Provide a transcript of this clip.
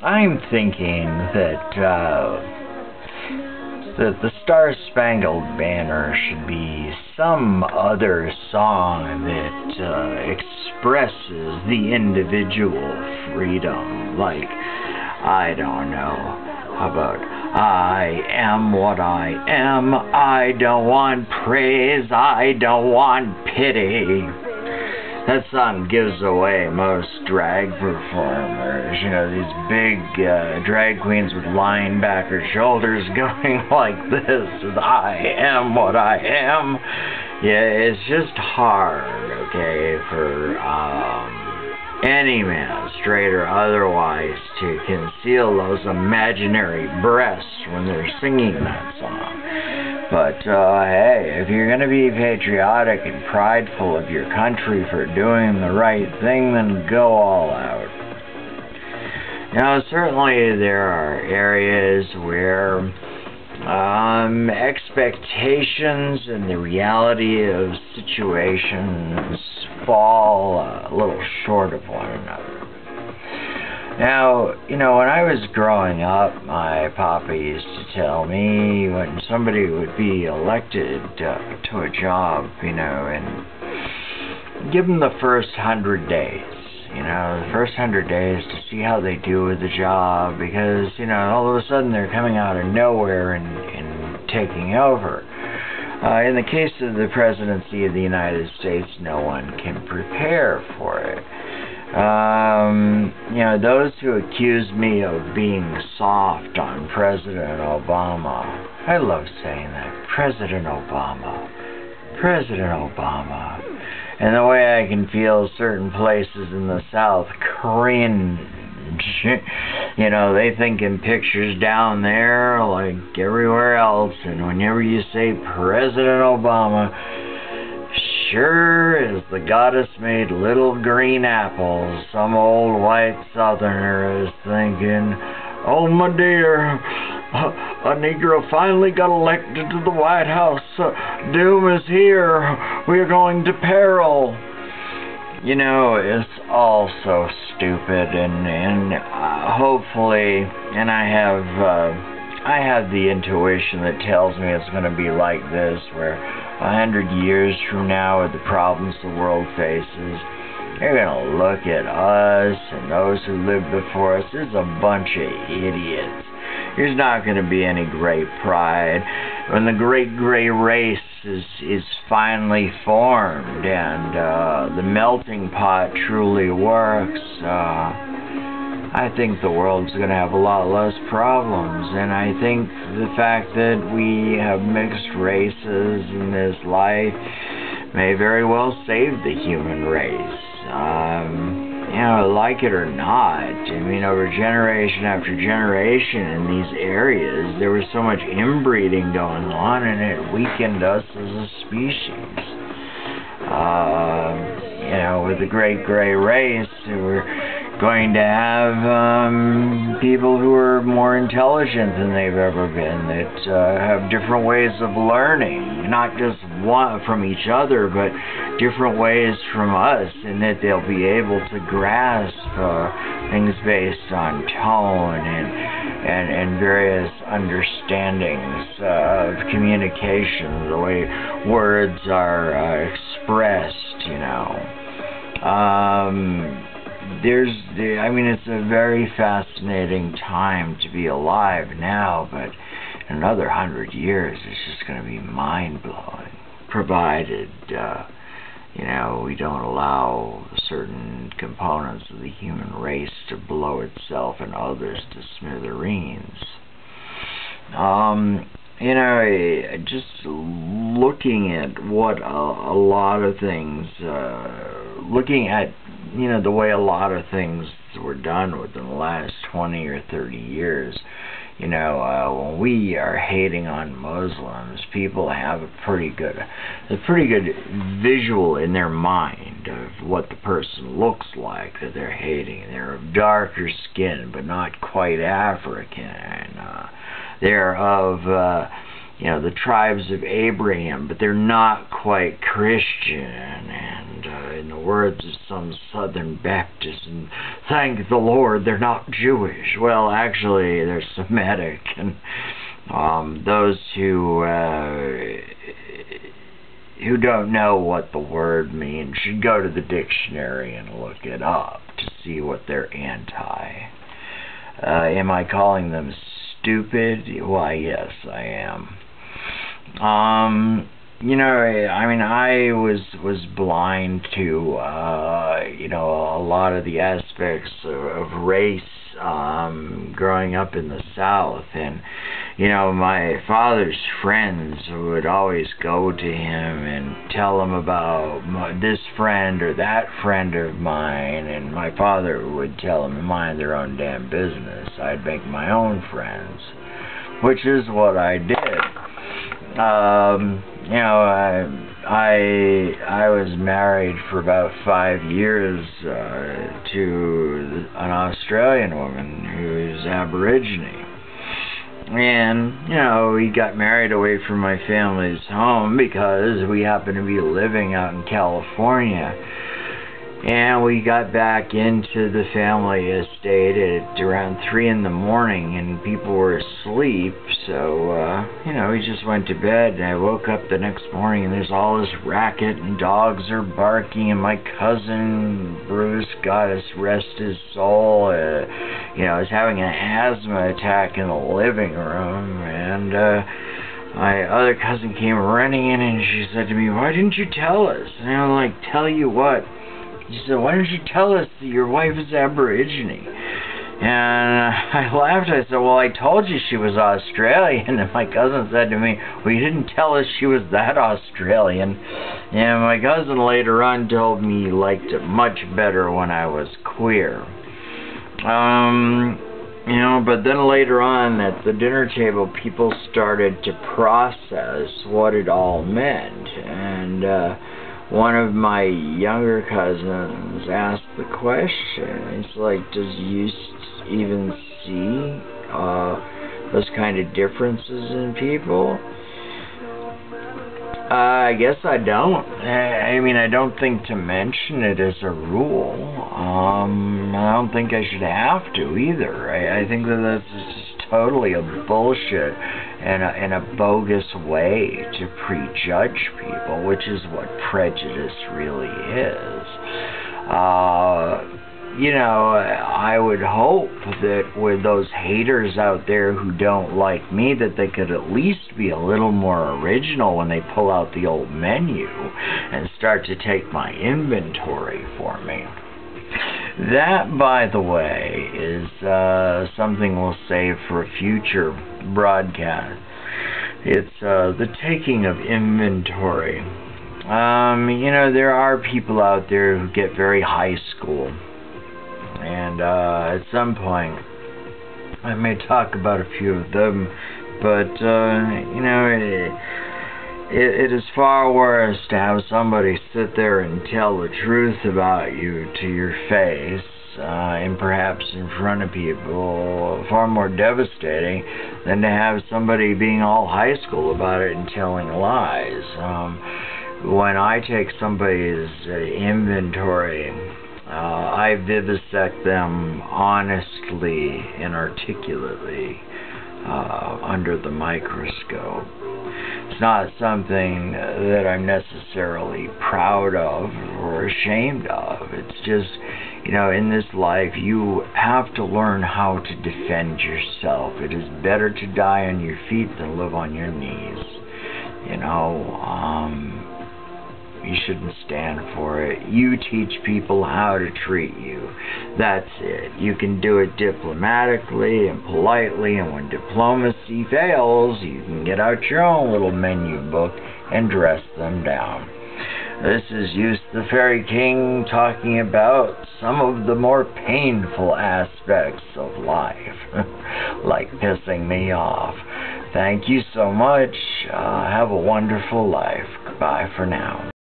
I'm thinking that the Star-Spangled Banner should be some other song that expresses the individual freedom. Like, I don't know, how about, I am what I am, I don't want praise, I don't want pity. That song gives away most drag performers. You know, these big drag queens with linebacker shoulders going like this, with I am what I am. Yeah, it's just hard, okay, for any man, straight or otherwise, to conceal those imaginary breasts when they're singing that song. But, hey, if you're going to be patriotic and prideful of your country for doing the right thing, then go all out. Now, certainly there are areas where expectations and the reality of situations fall a little short of one another. Now, you know, when I was growing up, my papa used to tell me when somebody would be elected to a job, you know, and give them the first 100 days, you know, the first 100 days to see how they do with the job, because, you know, all of a sudden they're coming out of nowhere and taking over. In the case of the presidency of the United States, no one can prepare for it. You know, those who accuse me of being soft on President Obama, I love saying that, President Obama, President Obama, and the way I can feel certain places in the South cringe. You know, they think in pictures down there like everywhere else, and whenever you say President Obama, sure as the goddess made little green apples, some old white southerner is thinking, oh my dear, a Negro finally got elected to the White House. Doom is here. We are going to peril. You know, it's all so stupid, and hopefully, and I have the intuition that tells me it's going to be like this, where 100 years from now, with the problems the world faces, they're going to look at us and those who lived before us as a bunch of idiots. There's not going to be any great pride. When the great gray race is finally formed and the melting pot truly works, I think the world's going to have a lot less problems. And I think the fact that we have mixed races in this life may very well save the human race. You know, like it or not, I mean, over generation after generation in these areas, there was so much inbreeding going on, and it weakened us as a species. You know, with the great gray race, we're going to have people who are more intelligent than they've ever been, that have different ways of learning, not just one from each other, but different ways from us, and that they'll be able to grasp things based on tone and various understandings of communication, the way words are expressed, you know. I mean, it's a very fascinating time to be alive now, but in another 100 years, it's just going to be mind-blowing, provided, you know, we don't allow certain components of the human race to blow itself and others to smithereens. You know, just looking at what a lot of things, looking at, you know, the way a lot of things were done within the last 20 or 30 years, you know, when we are hating on Muslims, people have a pretty good visual in their mind of what the person looks like that they're hating. They're of darker skin, but not quite African. They're of, you know, the tribes of Abraham, but they're not quite Christian. And in the words of some Southern Baptist, and thank the Lord they're not Jewish. Well, actually, they're Semitic, and those who don't know what the word means should go to the dictionary and look it up to see what they're anti. Am I calling them stupid? Why, yes, I am. You know, I mean, I was blind to, you know, a lot of the aspects of race, growing up in the South, and, you know, my father's friends would always go to him and tell him about this friend or that friend of mine, and my father would tell them to mind their own damn business. I'd make my own friends, which is what I did. You know, I was married for about 5 years to an Australian woman who's Aborigine. And, you know, we got married away from my family's home because we happened to be living out in California. And we got back into the family estate at around 3 in the morning, and people were asleep, so, you know, we just went to bed, and I woke up the next morning, and there's all this racket, and dogs are barking, and my cousin, Bruce, God rest his soul, you know, was having an asthma attack in the living room, and, my other cousin came running in, and she said to me, "Why didn't you tell us?" And I'm like, "Tell you what?" She said, "Why didn't you tell us that your wife is Aborigine?" And I laughed. I said, "Well, I told you she was Australian." And my cousin said to me, "Well, you didn't tell us she was that Australian." And my cousin later on told me he liked it much better when I was queer. You know, but then later on at the dinner table, people started to process what it all meant. And one of my younger cousins asked the question. It's like, does you even see those kind of differences in people? I guess I don't. I mean, I don't think to mention it as a rule. I don't think I should have to either. I think that that's just totally a bullshit and a bogus way to prejudge people, which is what prejudice really is. You know, I would hope that with those haters out there who don't like me, that they could at least be a little more original when they pull out the old menu and start to take my inventory for me. That, by the way, is something we'll save for a future broadcast. It's the taking of inventory. You know, there are people out there who get very high school. And at some point, I may talk about a few of them, but, you know, it is far worse to have somebody sit there and tell the truth about you to your face, and perhaps in front of people, far more devastating than to have somebody being all high school about it and telling lies. When I take somebody's inventory, I vivisect them honestly and articulately under the microscope. It's not something that I'm necessarily proud of or ashamed of. It's just, you know, in this life you have to learn how to defend yourself. It is better to die on your feet than live on your knees. You know, you shouldn't stand for it. You teach people how to treat you. That's it. You can do it diplomatically and politely, and when diplomacy fails, you can get out your own little menu book and dress them down. This is Use the Fairy King talking about some of the more painful aspects of life, like pissing me off. Thank you so much. Have a wonderful life. Goodbye for now.